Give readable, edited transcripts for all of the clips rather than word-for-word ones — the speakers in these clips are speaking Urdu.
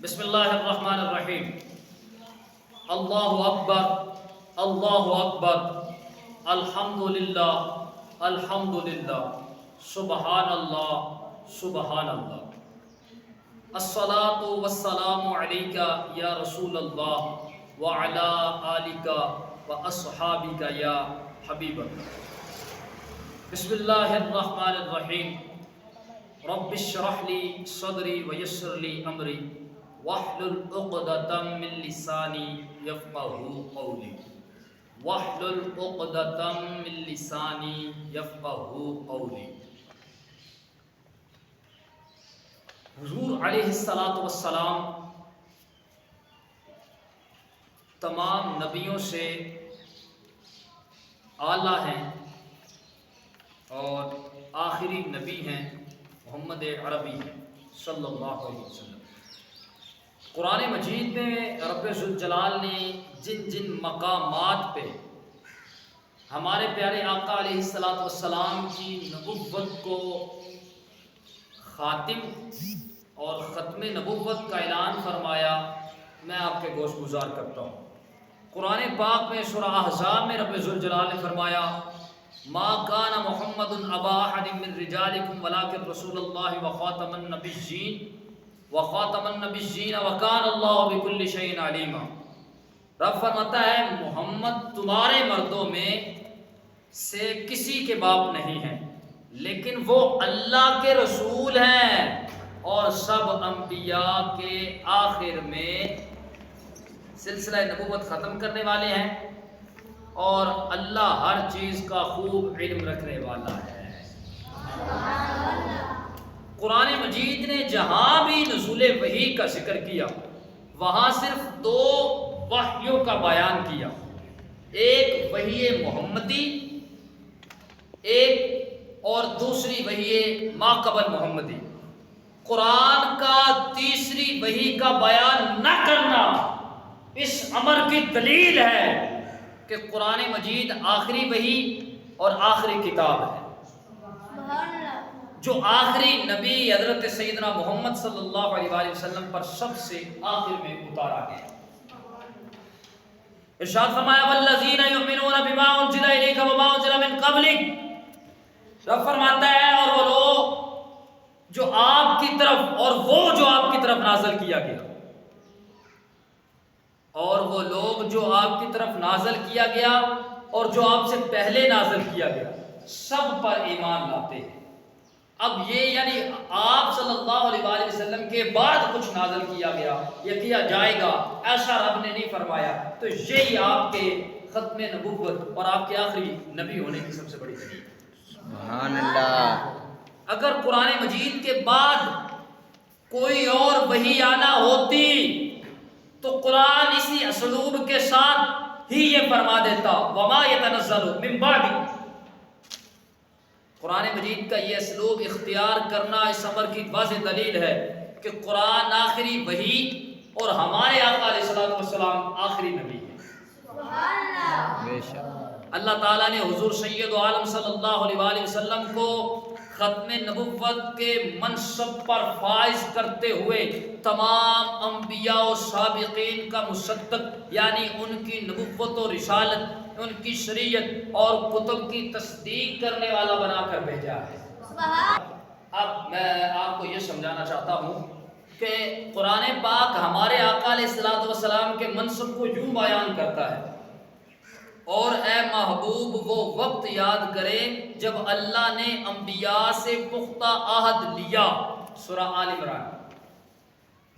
بسم اللہ الرحمن الرحیم۔ اللہ اکبر اللہ اکبر، الحمدللہ الحمدللہ، سبحان اللہ سبحان اللہ، الصلاۃ والسلام علیک یا رسول اللہ وعلی آلک واصحابک یا حبیب اللہ۔ بسم اللہ الرحمن الرحیم۔ رب اشرح لی صدری ویسر لی امری واحلل عقدۃ من لسانی یفقہوا قولی واحلل عقدۃ من لسانی یفقہوا قولی۔ حضور علیہ الصلاۃ والسلام تمام نبیوں سے اعلیٰ ہیں اور آخری نبی ہیں، محمد عربی ہیں صلی اللہ علیہ وسلم۔ قرآن مجید میں رب ذوالجلال نے جن جن مقامات پہ ہمارے پیارے آقا علیہ الصلاۃ والسلام کی نبوت کو خاتم اور ختم نبوت کا اعلان فرمایا، میں آپ کے گوش گزار کرتا ہوں۔ قرآن پاک میں سورہ احزاب میں رب ذوالجلال نے فرمایا، ما کان محمد ابا احد من رجالکم ولکن رسول اللہ وخاتم النبیین وکان اللہ بکل شیء علیما۔ رب فرماتا ہے محمد تمہارے مردوں میں سے کسی کے باپ نہیں ہیں، لیکن وہ اللہ کے رسول ہیں اور سب انبیاء کے آخر میں سلسلہ نبوت ختم کرنے والے ہیں، اور اللہ ہر چیز کا خوب علم رکھنے والا ہے۔ قرآن مجید نے جہاں بھی نزول وحی کا ذکر کیا وہاں صرف دو وحیوں کا بیان کیا، ایک وحی محمدی ایک اور دوسری وحی ما قبل محمدی۔ قرآن کا تیسری وحی کا بیان نہ کرنا اس امر کی دلیل ہے کہ قرآن مجید آخری وحی اور آخری کتاب ہے جو آخری نبی حضرت سیدنا محمد صلی اللہ علیہ وآلہ وسلم پر سب سے آخر میں اتارا گیا۔ ارشاد فرمایا والذین یؤمنون بما انزل الیک وما انزل من قبلک۔ رب فرماتا ہے اور وہ لوگ جو آپ کی طرف اور وہ جو آپ کی طرف نازل کیا گیا، اور وہ لوگ جو آپ کی طرف نازل کیا گیا اور جو آپ سے پہلے نازل کیا گیا سب پر ایمان لاتے ہیں۔ اب یہ یعنی آپ صلی اللہ علیہ وآلہ وسلم کے بعد کچھ نازل کیا گیا یا کیا جائے گا ایسا رب نے نہیں فرمایا، تو یہی آپ کے ختم نبوت اور آپ کے آخری نبی ہونے کی سب سے بڑی دلیل ہے۔ سبحان اللہ۔ اگر قرآن مجید کے بعد کوئی اور وحی آنا ہوتی تو قرآن اسی اسلوب کے ساتھ ہی یہ فرما دیتا وما يتنزل من بعد۔ قرآن مجید کا یہ اسلوب اختیار کرنا اس امر کی واضح دلیل ہے کہ قرآن آخری وحی اور ہمارے آقا علیہ الصلوۃ والسلام آخری نبی ہے۔ بے شک اللہ تعالیٰ نے حضور سید عالم صلی اللہ علیہ وآلہ وسلم کو ختم نبوت کے منصب پر فائز کرتے ہوئے تمام انبیاء و سابقین کا مصدق یعنی ان کی نبوت و رسالت، ان کی شریعت اور کتب کی تصدیق کرنے والا بنا کر بھیجا ہے۔ اب میں آپ کو یہ سمجھانا چاہتا ہوں کہ قرآن پاک ہمارے آقا علیہ الصلوۃ والسلام کے منصب کو یوں بیان کرتا ہے، اور اے محبوب وہ وقت یاد کرے جب اللہ نے انبیاء سے پختہ عہد لیا، سورہ آل عمران،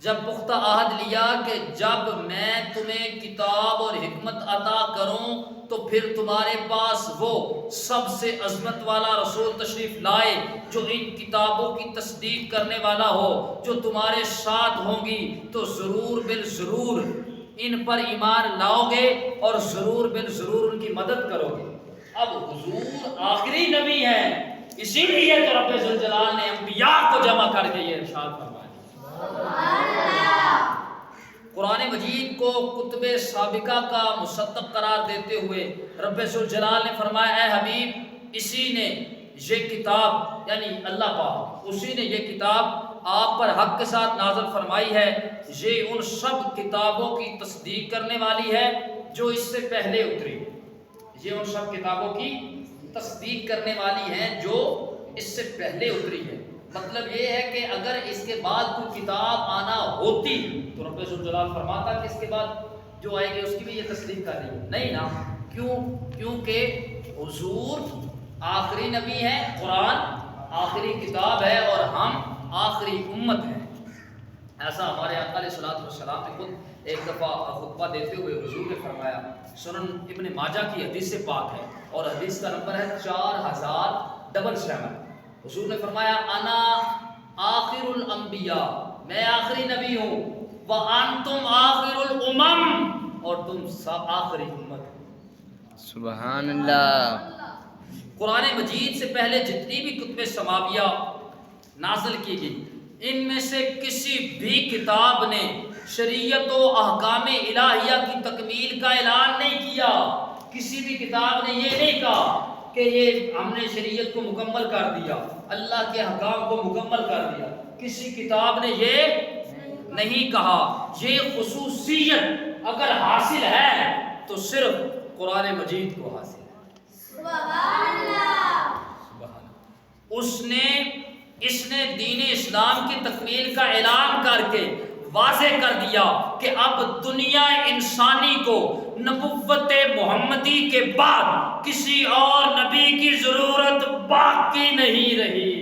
جب پختہ عہد لیا کہ جب میں تمہیں کتاب اور حکمت عطا کروں تو پھر تمہارے پاس وہ سب سے عظمت والا رسول تشریف لائے جو ان کتابوں کی تصدیق کرنے والا ہو، جو تمہارے ساتھ ہوں گی تو ضرور بالضرور ان پر ایمان لاؤ گے اور ضرور بالضرور ان کی مدد کرو گے۔ اب حضور آخری نبی ہیں، اسی لیے تو رب ذوالجلال نے انبیاء کو جمع کر کے یہ ارشاد فرمایا۔ قرآن مجید کو کتب سابقہ کا مصدق قرار دیتے ہوئے رب ذوالجلال نے فرمایا اے حبیب اسی نے یہ کتاب یعنی اللہ پاک اسی نے یہ کتاب آپ پر حق کے ساتھ نازل فرمائی ہے یہ ان سب کتابوں کی تصدیق کرنے والی ہے جو اس سے پہلے اتری. یہ ان سب کتابوں کی تصدیق کرنے والی ہیں جو اس سے پہلے اتری ہے. مطلب یہ ہے کہ اگر اس کے بعد کوئی کتاب آنا ہوتی تو رب ذوالجلال فرماتا کہ اس کے بعد جو آئے گی اس کی بھی یہ تصدیق کر رہی ہے. نہیں نا. کیونکہ حضور آخری نبی ہیں، قرآن آخری کتاب ہے اور ہم آخری امت ہیں. ایسا ہمارے آقا علیہ الصلوۃ والسلام نے خود ایک دفعہ خطبہ دیتے ہوئے حضور نے فرمایا. سنن ابن ماجہ کی حدیث سے پاک ہے اور حدیث کا نمبر ہے 4077. حضور نے فرمایا انا آخر الانبیاء، میں آخری نبی ہوں، وانتم آخر الامم، اور تم سب آخری امت. سبحان اللہ. قرآن مجید سے پہلے جتنی بھی کتب سماویہ نازل کی گئی ان میں سے کسی بھی کتاب نے شریعت و احکام الہیہ کی تکمیل کا اعلان نہیں کیا. کسی بھی کتاب نے یہ نہیں کہا کہ یہ ہم نے شریعت کو مکمل کر دیا، اللہ کے احکام کو مکمل کر دیا. کسی کتاب نے یہ نہیں کہا. یہ خصوصیت اگر حاصل ہے تو صرف قرآن مجید کو حاصل ہے. اس نے دین اسلام کی تکمیل کا اعلان کر کے واضح کر دیا کہ اب دنیا انسانی کو نبوت محمدی کے بعد کسی اور نبی کی ضرورت باقی نہیں رہی.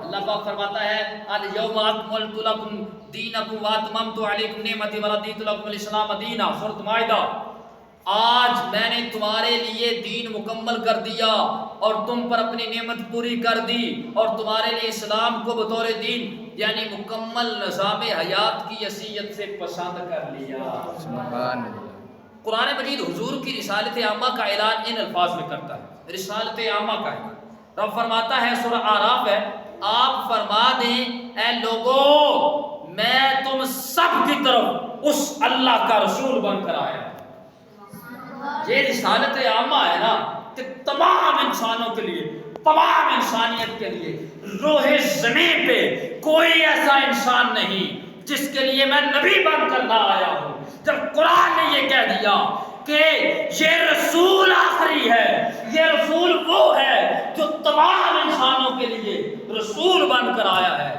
اللہ پاک فرماتا ہے الیوم اکملت لکم دینکم واتممت علیکم نعمتی ورضیت لکم الاسلام دینا. سورۃ مائدہ. آج میں نے تمہارے لیے دین مکمل کر دیا اور تم پر اپنی نعمت پوری کر دی اور تمہارے لیے اسلام کو بطور دین یعنی مکمل نظام حیات کی حیثیت سے پسند کر لیا. سبحان اللہ. قرآن مجید حضور کی رسالت عامہ کا اعلان ان الفاظ میں کرتا ہے. رسالت عامہ کا ہے. رب فرماتا ہے سورہ اعراف ہے آپ فرما دیں اے لوگوں میں تم سب کی طرف اس اللہ کا رسول بن کر آیا. یہ رسالت عامہ ہے نا کہ تمام انسانوں کے لیے، تمام انسانیت کے لیے روح زمین پہ کوئی ایسا انسان نہیں جس کے لیے میں نبی بن کر نہ آیا ہوں. جب قرآن نے یہ کہہ دیا کہ یہ رسول آخری ہے، یہ رسول وہ ہے جو تمام انسانوں کے لیے رسول بن کر آیا ہے.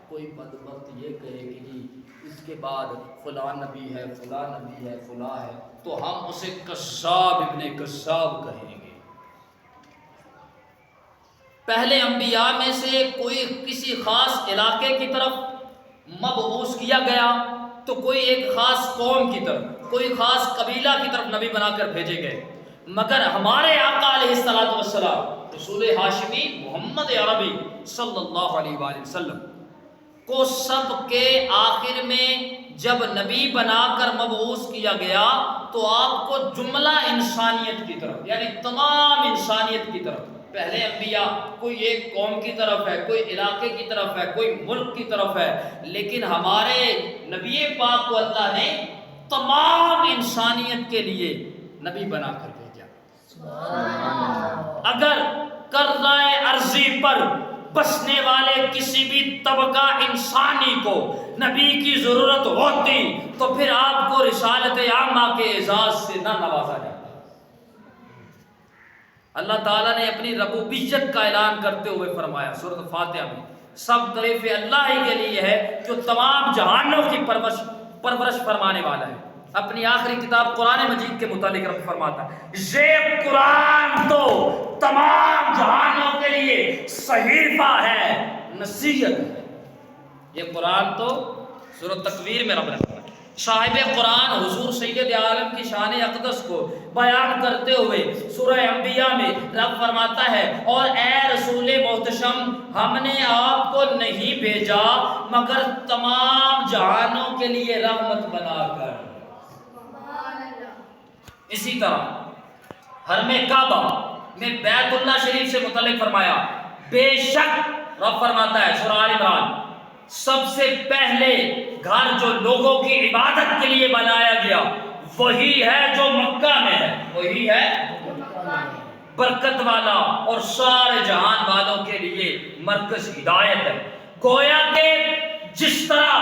کوئی بدبخت یہ کہے کہ جی اس کے بعد فلاں نبی ہے، فلاں نبی ہے، فلاں ہے، تو ہم اسے کذاب ابن کذاب کہیں گے. پہلے انبیاء میں سے کوئی کسی خاص علاقے کی طرف مبعوث کیا گیا تو کوئی ایک خاص قوم کی طرف، کوئی خاص قبیلہ کی طرف نبی بنا کر بھیجے گئے. مگر ہمارے آقا علیہ الصلوۃ والسلام رسول ہاشمی محمد عربی صلی اللہ علیہ وآلہ وسلم کو سب کے آخر میں جب نبی بنا کر مبعوث کیا گیا تو آپ کو جملہ انسانیت کی طرف یعنی تمام انسانیت کی طرف. پہلے انبیاء کوئی ایک قوم کی طرف ہے، کوئی علاقے کی طرف ہے، کوئی ملک کی طرف ہے، لیکن ہمارے نبی پاک کو اللہ نے تمام انسانیت کے لیے نبی بنا کر بھیجا. اگر کرۂ ارضی پر بسنے والے کسی بھی طبقہ انسانی کو نبی کی ضرورت ہوتی تو پھر آپ کو رسالت عامہ کے اعزاز سے نہ نوازا جاتا. اللہ تعالیٰ نے اپنی ربوبیت کا اعلان کرتے ہوئے فرمایا سورۃ فاتحہ میں سب تعریف اللہ ہی کے لیے ہے جو تمام جہانوں کی پرورش فرمانے والا ہے. اپنی آخری کتاب قرآن مجید کے متعلق رب فرماتا ہے یہ قرآن تو تمام جہانوں کے لیے صحیفہ ہے، نصیحت ہے. یہ قرآن تو سورۃ تکویر میں رب نے فرمایا. صاحب قرآن حضور سید عالم کی شان اقدس کو بیان کرتے ہوئے سورہ انبیاء میں رب فرماتا ہے اور اے رسول محتشم ہم نے آپ کو نہیں بھیجا مگر تمام جہانوں کے لیے رحمت بنا کر. اسی طرح حرم کعبہ میں بیت اللہ شریف سے متعلق فرمایا بے شک رب فرماتا ہے سورہ آل عمران سب سے پہلے گھر جو لوگوں کی عبادت کے لیے بنایا گیا وہی ہے جو مکہ میں ہے، وہی ہے برکت والا اور سارے جہان والوں کے لیے مرکز ہدایت ہے۔ گویا کہ جس طرح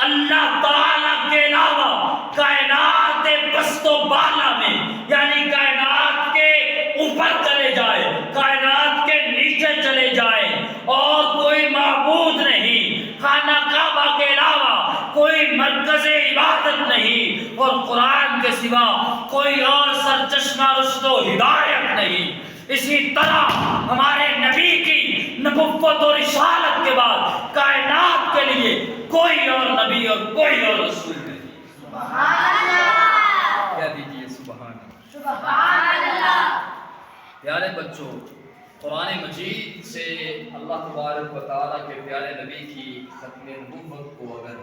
اللہ تعالیٰ کے علاوہ کائنات پست و بالا میں، یعنی کائنات کے اوپر چلے جائے، کائنات کے نیچے چلے جائے اور کوئی معبود نہیں، خانہ کعبہ کے علاوہ کوئی مرکز عبادت نہیں، اور قرآن کے سوا کوئی اور سرچشمہ رشد و ہدایت نہیں، اسی طرح ہمارے نبی کی نبوت اور رسالت کے بعد کائنات کے لیے کوئی اور نبی اور کوئی اور رسول نہیں۔ کہہ دیجیے سبحان اللہ۔ پیارے بچوں، قرآن مجید سے اللہ تبارک و تعالیٰ کے پیارے نبی کی ختم نبوت کو اگر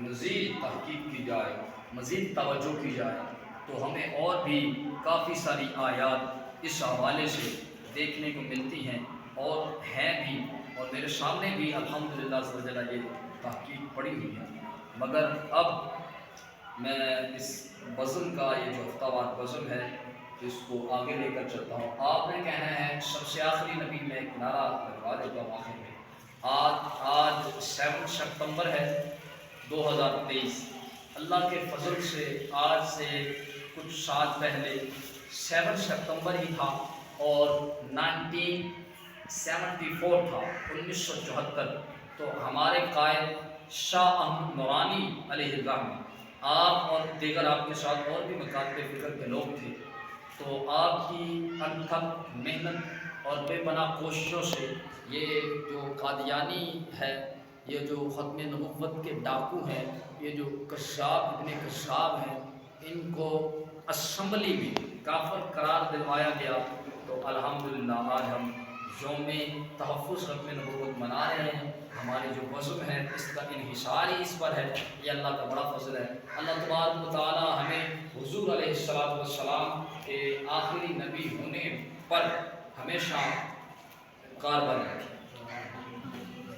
مزید تحقیق کی جائے، مزید توجہ کی جائے، تو ہمیں اور بھی کافی ساری آیات اس حوالے سے دیکھنے کو ملتی ہیں اور ہیں بھی، اور میرے سامنے بھی الحمدللہ یہ تحقیق پڑی ہوئی ہے۔ مگر اب میں اس وزن کا، یہ جو ہفتہ وار وزن ہے، اس کو آگے لے کر چلتا ہوں۔ آپ نے کہنا ہے سب سے آخری نبی میں ایک نعرہ لگوا دیتا ہوں آخر میں۔ آج 7 سپتمبر ہے 2023۔ اللہ کے فضل سے آج سے کچھ سال پہلے 7 سپتمبر ہی تھا اور 1974 تھا، 1974۔ تو ہمارے قائد شاہ احمد نورانی علیہ الرحمہ، آپ اور دیگر آپ کے ساتھ اور بھی مکاتب فکر کے لوگ تھے، تو آپ کی انتھک محنت اور بے پناہ کوششوں سے یہ جو قادیانی ہے، یہ جو ختم نبوت کے ڈاکو ہیں، یہ جو کذاب ابن کذاب ہیں، ان کو اسمبلی میں کافر قرار دلوایا گیا۔ تو الحمدللہ آج ہم یوم تحفظ ختم نبوت منا رہے ہیں۔ ہماری جو وزن ہے اس کا انحصار ہی اس پر ہے، یہ اللہ کا بڑا فضل ہے۔ اللہ تبارک و تعالیٰ ہمیں حضور علیہ السلام کے آخری نبی ہونے پر ہمیشہ کاربن رکھے۔